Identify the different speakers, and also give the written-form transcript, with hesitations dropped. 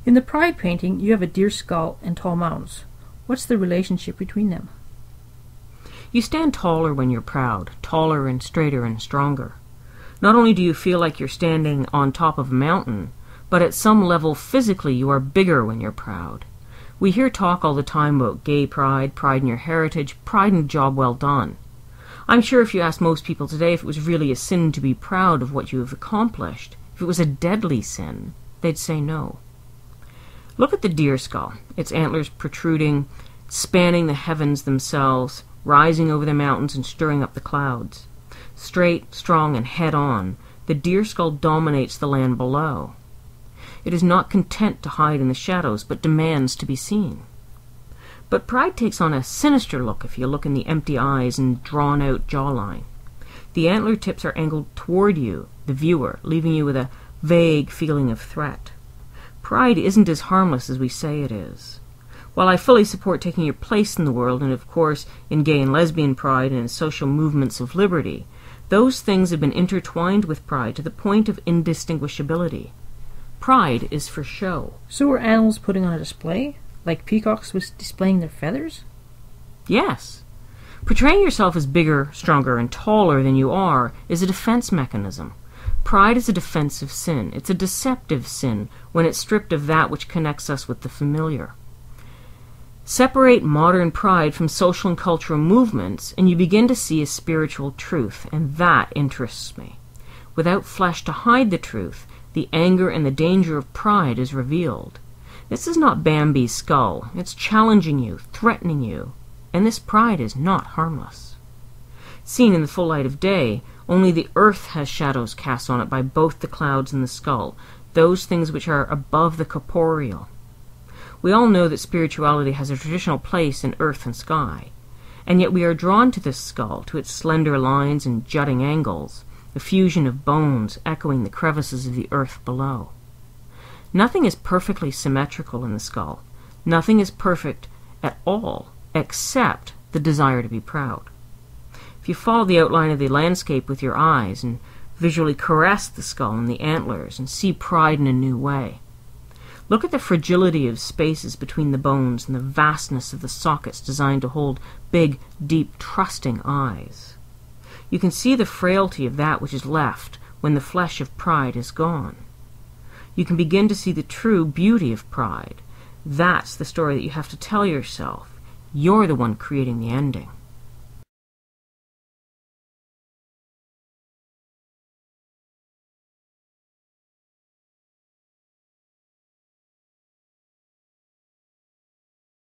Speaker 1: In the pride painting, you have a deer skull and tall mountains. What's the relationship between them?
Speaker 2: You stand taller when you're proud, taller and straighter and stronger. Not only do you feel like you're standing on top of a mountain, but at some level physically you are bigger when you're proud. We hear talk all the time about gay pride, pride in your heritage, pride in a job well done. I'm sure if you asked most people today if it was really a sin to be proud of what you have accomplished, if it was a deadly sin, they'd say no. Look at the deer skull, its antlers protruding, spanning the heavens themselves, rising over the mountains and stirring up the clouds. Straight, strong, and head-on, the deer skull dominates the land below. It is not content to hide in the shadows, but demands to be seen. But pride takes on a sinister look if you look in the empty eyes and drawn-out jawline. The antler tips are angled toward you, the viewer, leaving you with a vague feeling of threat. Pride isn't as harmless as we say it is. While I fully support taking your place in the world, and of course in gay and lesbian pride and in social movements of liberty, those things have been intertwined with pride to the point of indistinguishability. Pride is for show.
Speaker 1: So are animals putting on a display? Like peacocks with displaying their feathers?
Speaker 2: Yes. Portraying yourself as bigger, stronger, and taller than you are is a defense mechanism. Pride is a defensive sin. It's a deceptive sin when it's stripped of that which connects us with the familiar. Separate modern pride from social and cultural movements, and you begin to see a spiritual truth, and that interests me. Without flesh to hide the truth, the anger and the danger of pride is revealed. This is not Bambi's skull. It's challenging you, threatening you, and this pride is not harmless. Seen in the full light of day, only the earth has shadows cast on it by both the clouds and the skull, those things which are above the corporeal. We all know that spirituality has a traditional place in earth and sky, and yet we are drawn to this skull, to its slender lines and jutting angles, the fusion of bones echoing the crevices of the earth below. Nothing is perfectly symmetrical in the skull. Nothing is perfect at all, except the desire to be proud. If you follow the outline of the landscape with your eyes and visually caress the skull and the antlers and see pride in a new way, look at the fragility of spaces between the bones and the vastness of the sockets designed to hold big, deep, trusting eyes. You can see the frailty of that which is left when the flesh of pride is gone. You can begin to see the true beauty of pride. That's the story that you have to tell yourself. You're the one creating the ending.